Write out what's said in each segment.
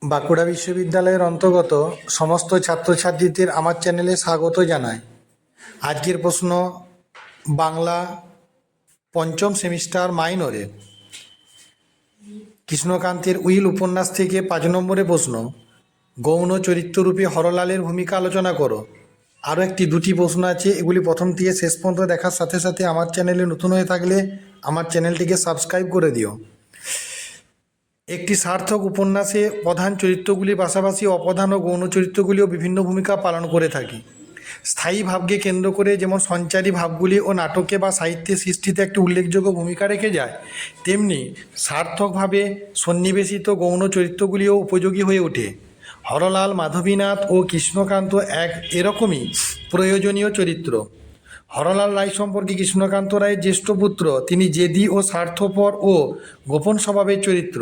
বাঁকুড়া বিশ্ববিদ্যালয়ের অন্তর্গত সমস্ত ছাত্রছাত্রীদের আমার চ্যানেলে স্বাগত জানাই। আজকের প্রশ্ন বাংলা পঞ্চম সেমিস্টার মাইনরে কৃষ্ণকান্তের উইল উপন্যাস থেকে 5 নম্বরে প্রশ্ন, গৌণ চরিত্ররূপে হরলালের ভূমিকা আলোচনা করো। আরও দুটি প্রশ্ন আছে, এগুলি প্রথম থেকে শেষ পর্যন্ত দেখার সাথে সাথে আমার চ্যানেলে নতুন হয়ে থাকলে আমার চ্যানেলটিকে সাবস্ক্রাইব করে দিও। একটি সার্থক উপন্যাসে প্রধান চরিত্রগুলির পাশাপাশি অপ্রধান ও গৌণ চরিত্রগুলিও বিভিন্ন ভূমিকা পালন করে থাকে। স্থায়ী ভাবকে কেন্দ্র করে যেমন সঞ্চারী ভাবগুলি ও নাটকে বা সাহিত্যের সৃষ্টিতে একটি উল্লেখযোগ্য ভূমিকা রেখে যায়, তেমনি সার্থকভাবে সন্নিবেশিত গৌণ চরিত্রগুলিও উপযোগী হয়ে ওঠে। হরলাল, মাধবীনাথ ও কৃষ্ণকান্ত এরকমই প্রয়োজনীয় চরিত্র। হরলাল রায় সম্পর্কে কৃষ্ণকান্ত রায়ের জ্যেষ্ঠ পুত্র। তিনি জেদি ও স্বার্থপর ও গোপন স্বভাবের চরিত্র।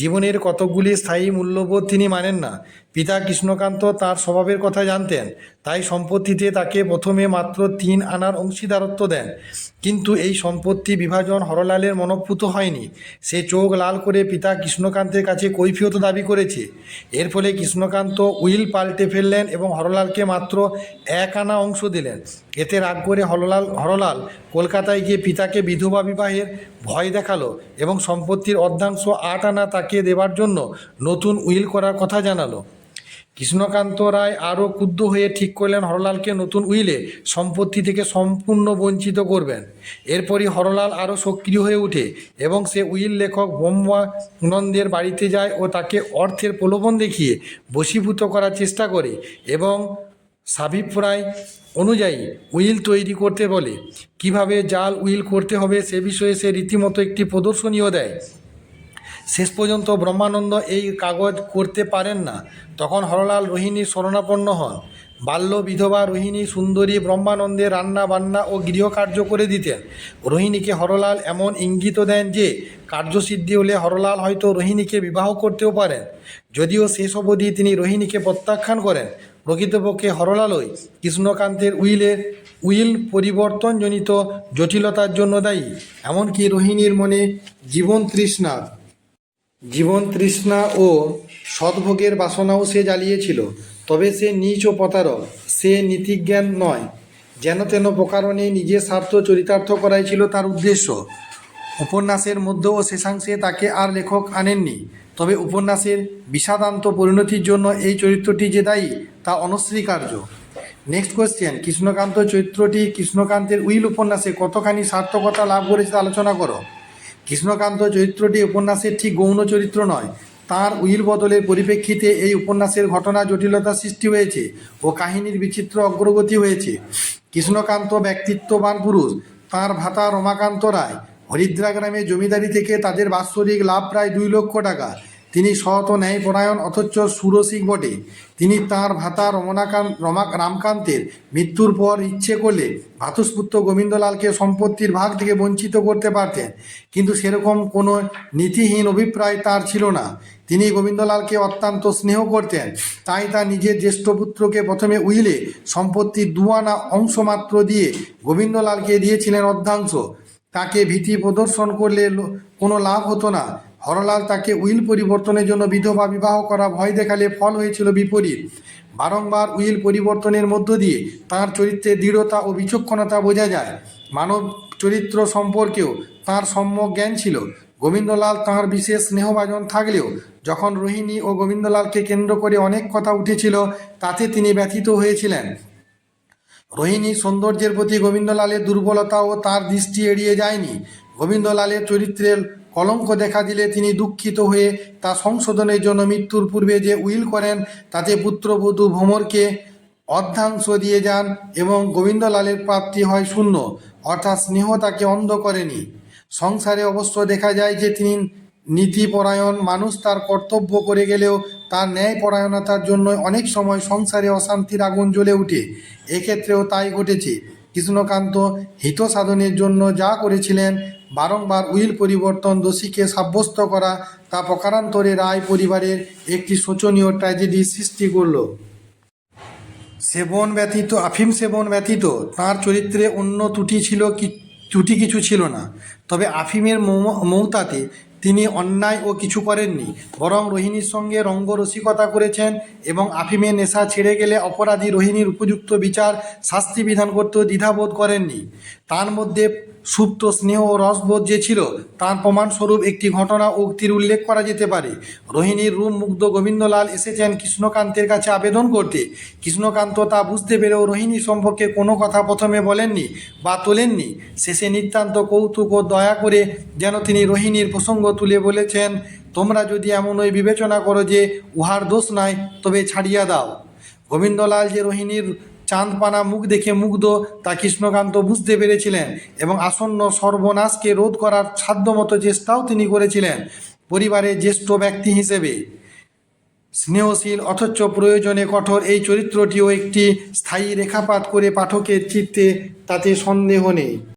জীবনের কতকগুলি স্থায়ী মূল্যবোধ তিনি মানেন না। পিতা কৃষ্ণকান্ত তার স্বভাবের কথা জানতেন, তাই সম্পত্তিতে তাকে প্রথমে মাত্র 3 আনার অংশীদারত্ব দেন। কিন্তু এই সম্পত্তি বিভাজন হরলালের মনঃপূত হয়নি। সে চোখ লাল করে পিতা কৃষ্ণকান্তের কাছে কৈফিয়ত দাবি করেছে। এর ফলে কৃষ্ণকান্ত উইল পাল্টে ফেললেন এবং হরলালকে মাত্র 1 আনা অংশ দিলেন। এতে রাগ করে হরলাল কলকাতায় গিয়ে পিতাকে বিধবা বিবাহের ভয় দেখালো এবং সম্পত্তির অর্ধাংশ 8 আনা তাকে দেবার জন্য নতুন উইল করার কথা জানালো। কৃষ্ণকান্ত রায় আরও ক্রুদ্ধ হয়ে ঠিক করলেন হরলালকে নতুন উইলে সম্পত্তি থেকে সম্পূর্ণ বঞ্চিত করবেন। এরপরই হরলাল আরও সক্রিয় হয়ে ওঠে এবং সে উইল লেখক ব্রহ্মানন্দের বাড়িতে যায় ও তাকে অর্থের প্রলোভন দেখিয়ে বশীভূত করার চেষ্টা করে এবং সাভিপ্রায় অনুযায়ী উইল তৈরি করতে বলে। কিভাবে জাল উইল করতে হবে সে বিষয়ে সে রীতিমতো একটি প্রদর্শনীও দেয়। শেষ পর্যন্ত ব্রহ্মানন্দ এই কাগজ করতে পারেন না। তখন হরলাল রোহিণীর শরণাপন্ন হন। বাল্য বিধবা রোহিণী সুন্দরী ব্রহ্মানন্দের রান্না বান্না ও গৃহকার্য করে দিতেন। রোহিণীকে হরলাল এমন ইঙ্গিত দেন যে কার্যসিদ্ধি হলে হরলাল হয়তো রোহিণীকে বিবাহ করতেও পারেন, যদিও শেষ অবধি তিনি রোহিণীকে প্রত্যাখ্যান করেন। প্রকৃতপক্ষে হরলালই কৃষ্ণকান্তের উইল পরিবর্তনজনিত জটিলতার জন্য দায়ী। এমনকি রোহিণীর মনে জীবন তৃষ্ণা ও সদ্ভোগের বাসনাও সে জ্বালিয়েছিল। তবে সে নীচ ও প্রতারক, সে নীতিজ্ঞান নয়। যেন তেন প্রকারণে নিজের স্বার্থ চরিতার্থ করাই ছিল তার উদ্দেশ্য। উপন্যাসের মধ্য ও শেষাংশে তাকে আর লেখক আনেননি। তবে উপন্যাসের বিষাদান্ত পরিণতির জন্য এই চরিত্রটি যে দায়ী তা অনস্বীকার্য। নেক্সট কোয়েশ্চেন, কৃষ্ণকান্ত চরিত্রটি কৃষ্ণকান্তের উইল উপন্যাসে কতখানি সার্থকতা লাভ করেছে আলোচনা করো। কৃষ্ণকান্ত চরিত্রটি উপন্যাসের ঠিক গৌণ চরিত্র নয়। তার উইল বদলের পরিপ্রেক্ষিতে এই উপন্যাসের ঘটনা জটিলতা সৃষ্টি হয়েছে ও কাহিনীর বিচিত্র অগ্রগতি হয়েছে। কৃষ্ণকান্ত ব্যক্তিত্ববান পুরুষ। তার ভ্রাতা রমাকান্ত রায় হরিদ্রা গ্রামে জমিদারি থেকে তাদের বাৎসরিক লাভ প্রায় 2 লক্ষ টাকা। তিনি সৎ ও ন্যায়পরায়ণ অথচ সুরসিক বটে। তিনি তাঁর ভ্রাতা রামকান্তের মৃত্যুর পর ইচ্ছে করলে ভ্রাতুষ্পুত্র গোবিন্দলালকে সম্পত্তির ভাগ থেকে বঞ্চিত করতে পারতেন, কিন্তু সেরকম কোনো নীতিহীন অভিপ্রায় তার ছিল না। তিনি গোবিন্দলালকে অত্যন্ত স্নেহ করতেন, তাই তার নিজের জ্যেষ্ঠ পুত্রকে প্রথমে উইলে সম্পত্তির 2 আনা অংশ মাত্র দিয়ে গোবিন্দলালকে দিয়েছিলেন অর্ধাংশ। তাকে ভীতি প্রদর্শন করলে কোনো লাভ হতো না। হরলাল তাকে উইল পরিবর্তনের জন্য বিধবা বিবাহ করা ভয় দেখালে ফল হয়েছিল বিপরীত। বারংবার উইল পরিবর্তনের মধ্য দিয়ে তাঁর চরিত্রের দৃঢ়তা ও বিচক্ষণতা বোঝা যায়। মানব চরিত্র সম্পর্কেও তাঁর সম্যক জ্ঞান ছিল। গোবিন্দলাল তাঁর বিশেষ স্নেহভাজন থাকলেও যখন রোহিণী ও গোবিন্দলালকে কেন্দ্র করে অনেক কথা উঠেছিল তাতে তিনি ব্যথিত হয়েছিলেন। রোহিণীর সৌন্দর্যের প্রতি গোবিন্দলালের দুর্বলতাও তার দৃষ্টি এড়িয়ে যায়নি। গোবিন্দলালের চরিত্রের কলঙ্ক দেখা দিলে তিনি দুঃখিত হয়ে তা সংশোধনের জন্য মৃত্যুর পূর্বে যে উইল করেন তাতে পুত্রবধূ ভ্রমরকে অর্ধাংশ দিয়ে যান এবং গোবিন্দলালের প্রাপ্তি হয় শূন্য, অর্থাৎ স্নেহ তাকে অন্ধ করেনি। সংসারে অবশ্য দেখা যায় যে তিনি নীতিপরায়ণ মানুষ। তার কর্তব্য করে গেলেও তার ন্যায়পরায়ণতার জন্য অনেক সময় সংসারে অশান্তির আগুন জ্বলে ওঠে। এক্ষেত্রেও তাই ঘটেছে। কৃষ্ণকান্ত হিত সাধনের জন্য যা করেছিলেন, বারংবার উইল পরিবর্তন দোষীকে সাব্যস্ত করা, তা প্রকারান্তরে রায় পরিবারের একটি শোচনীয় ট্র্যাজেডি সৃষ্টি করল। আফিম সেবন ব্যতীত তাঁর চরিত্রে অন্য ত্রুটি কিছু ছিল না। তবে আফিমের মৌতাতে তিনি অন্যায় ও কিছু করেননি, বরং রোহিণীর সঙ্গে রঙ্গরসিকতা করেছেন এবং আফিমের নেশা ছেড়ে গেলে অপরাধী রোহিণীর উপযুক্ত বিচার শাস্তি বিধান করতেও দ্বিধাবোধ করেননি। তার মধ্যে সুপ্ত স্নেহ ও রসবোধ যে ছিল তার প্রমাণস্বরূপ একটি ঘটনা ও উক্তির উল্লেখ করা যেতে পারে। রোহিণীর রূপ মুগ্ধ গোবিন্দলাল এসেছেন কৃষ্ণকান্তের কাছে আবেদন করতে। কৃষ্ণকান্ত তা বুঝতে পেরেও রোহিণী সম্পর্কে কোনো কথা প্রথমে বলেননি বা তোলেননি। শেষে নিতান্ত কৌতুক ও দয়া করে যেন তিনি রোহিণীর প্রসঙ্গ তুলে বলেছেন, তোমরা যদি এমনই বিবেচনা করো যে উহার দোষ নাই, তবে ছাড়িয়া দাও। গোবিন্দলাল যে রোহিণীর চাঁদপানা মুখ দেখে মুগ্ধ তা কৃষ্ণকান্ত বুঝতে পেরেছিলেন এবং আসন্ন সর্বনাশকে রোধ করার সাধ্যমতো চেষ্টাও তিনি করেছিলেন। পরিবারের জ্যেষ্ঠ ব্যক্তি হিসেবে স্নেহশীল অথচ প্রয়োজনে কঠোর এই চরিত্রটিও একটি স্থায়ী রেখাপাত করে পাঠকের চিত্তে, তাতে সন্দেহ নেই।